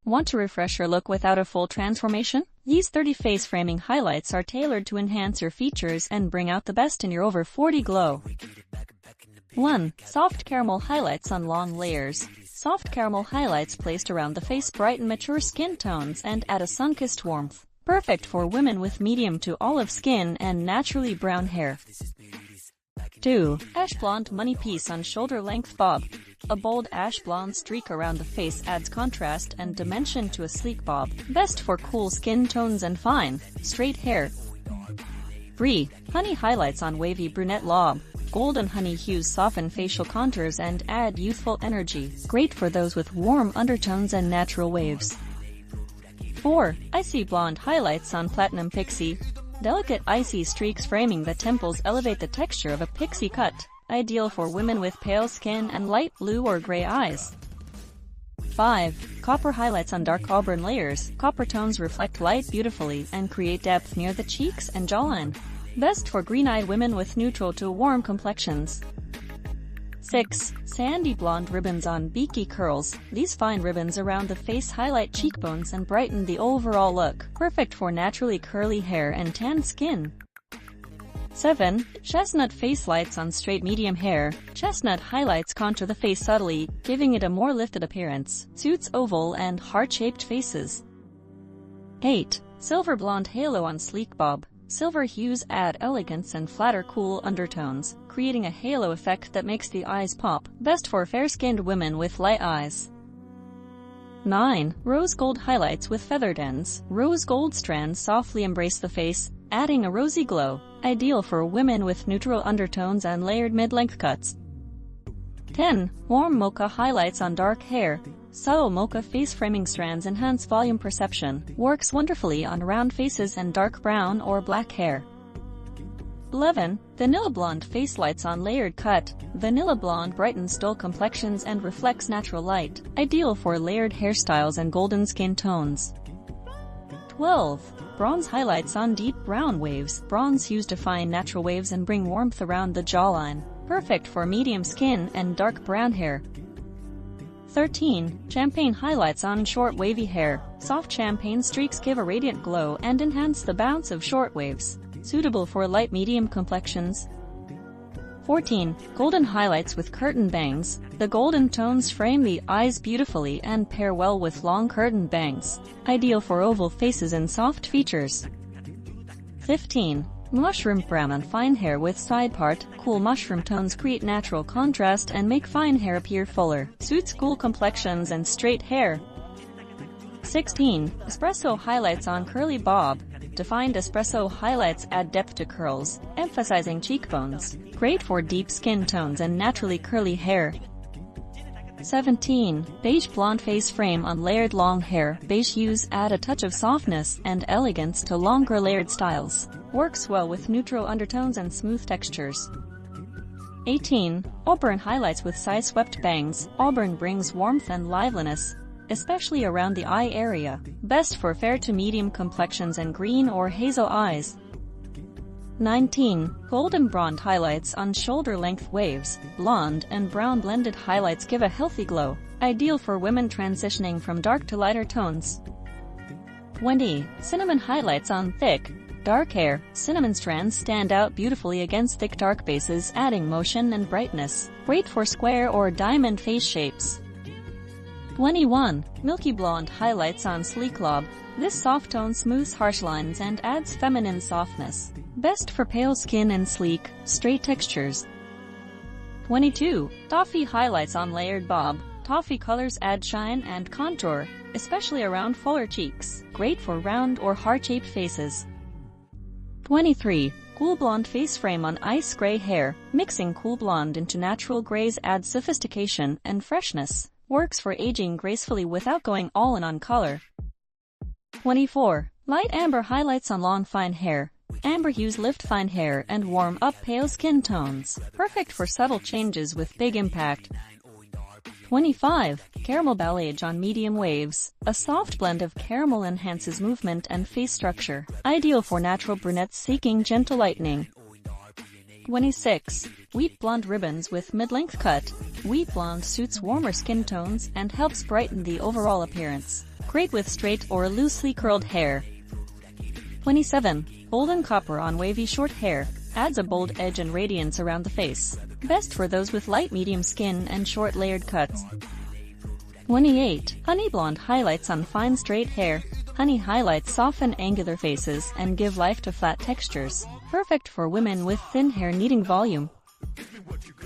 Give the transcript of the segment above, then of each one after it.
Want to refresh your look without a full transformation? These 30 face framing highlights are tailored to enhance your features and bring out the best in your over 40 glow. 1. Soft caramel highlights on long layers. Soft caramel highlights placed around the face brighten mature skin tones and add a sun-kissed warmth. Perfect for women with medium to olive skin and naturally brown hair. 2. Ash blonde money piece on shoulder-length bob. A bold ash blonde streak around the face adds contrast and dimension to a sleek bob. Best for cool skin tones and fine, straight hair. 3. Honey highlights on wavy brunette lob. Golden honey hues soften facial contours and add youthful energy. Great for those with warm undertones and natural waves. 4. Icy blonde highlights on platinum pixie. Delicate icy streaks framing the temples elevate the texture of a pixie cut. Ideal for women with pale skin and light blue or gray eyes. 5. Copper highlights on dark auburn layers. Copper tones reflect light beautifully and create depth near the cheeks and jawline. Best for green-eyed women with neutral to warm complexions. 6. Sandy blonde ribbons on beaky curls. These fine ribbons around the face highlight cheekbones and brighten the overall look. Perfect for naturally curly hair and tan skin. 7. Chestnut face lights on straight medium hair. Chestnut highlights contour the face subtly, giving it a more lifted appearance. Suits oval and heart-shaped faces. 8. Silver blonde halo on sleek bob. Silver hues add elegance and flatter cool undertones, creating a halo effect that makes the eyes pop. Best for fair-skinned women with light eyes. 9. Rose gold highlights with feathered ends. Rose gold strands softly embrace the face, adding a rosy glow. Ideal for women with neutral undertones and layered mid-length cuts. 10. Warm mocha highlights on dark hair. Subtle mocha face framing strands enhance volume perception. Works wonderfully on round faces and dark brown or black hair. 11. Vanilla blonde face lights on layered cut. Vanilla blonde brightens dull complexions and reflects natural light. Ideal for layered hairstyles and golden skin tones. 12. Bronze highlights on deep brown waves. Bronze hues define natural waves and bring warmth around the jawline. Perfect for medium skin and dark brown hair. 13. Champagne highlights on short wavy hair. Soft champagne streaks give a radiant glow and enhance the bounce of short waves. Suitable for light-medium complexions. 14. Golden highlights with curtain bangs. The golden tones frame the eyes beautifully and pair well with long curtain bangs. Ideal for oval faces and soft features. 15. Mushroom brown on fine hair with side part. Cool mushroom tones create natural contrast and make fine hair appear fuller. Suits cool complexions and straight hair. 16. Espresso highlights on curly bob. Defined espresso highlights add depth to curls, emphasizing cheekbones. Great for deep skin tones and naturally curly hair. 17. Beige blonde face frame on layered long hair. Beige hues add a touch of softness and elegance to longer layered styles. Works well with neutral undertones and smooth textures. 18. Auburn highlights with side-swept bangs. Auburn brings warmth and liveliness, especially around the eye area. Best for fair to medium complexions and green or hazel eyes. 19. Golden blonde highlights on shoulder-length waves. Blonde and brown blended highlights give a healthy glow. Ideal for women transitioning from dark to lighter tones. 20. Cinnamon highlights on thick, dark hair. Cinnamon strands stand out beautifully against thick dark bases, adding motion and brightness. Great for square or diamond face shapes. 21. Milky blonde highlights on sleek lob. This soft tone smooths harsh lines and adds feminine softness. Best for pale skin and sleek, straight textures. 22. Toffee highlights on layered bob. Toffee colors add shine and contour, especially around fuller cheeks. Great for round or heart-shaped faces. 23. Cool blonde face frame on ice gray hair. Mixing cool blonde into natural grays adds sophistication and freshness. Works for aging gracefully without going all in on color. 24. Light amber highlights on long fine hair. Amber hues lift fine hair and warm up pale skin tones. Perfect for subtle changes with big impact. 25. Caramel balayage on medium waves. A soft blend of caramel enhances movement and face structure. Ideal for natural brunettes seeking gentle lightening. 26. Wheat blonde ribbons with mid-length cut. Wheat blonde suits warmer skin tones and helps brighten the overall appearance. great with straight or loosely curled hair. 27. Golden Copper on wavy short hair, adds a bold edge and radiance around the face. Best for those with light medium skin and short layered cuts. 28. Honey Blonde highlights on fine straight hair. Honey highlights soften angular faces and give life to flat textures. Perfect for women with thin hair needing volume.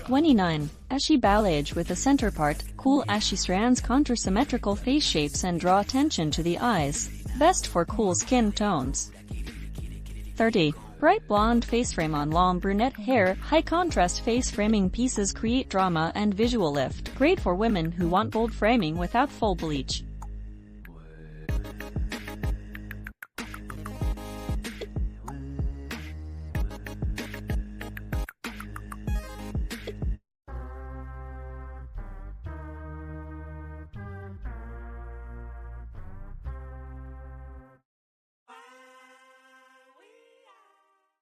29. Ashy Balayage with a center part. Cool ashy strands contour symmetrical face shapes and draw attention to the eyes. Best for cool skin tones. 30. Bright blonde face frame on long brunette hair. High contrast face framing pieces create drama and visual lift. Great for women who want bold framing without full bleach.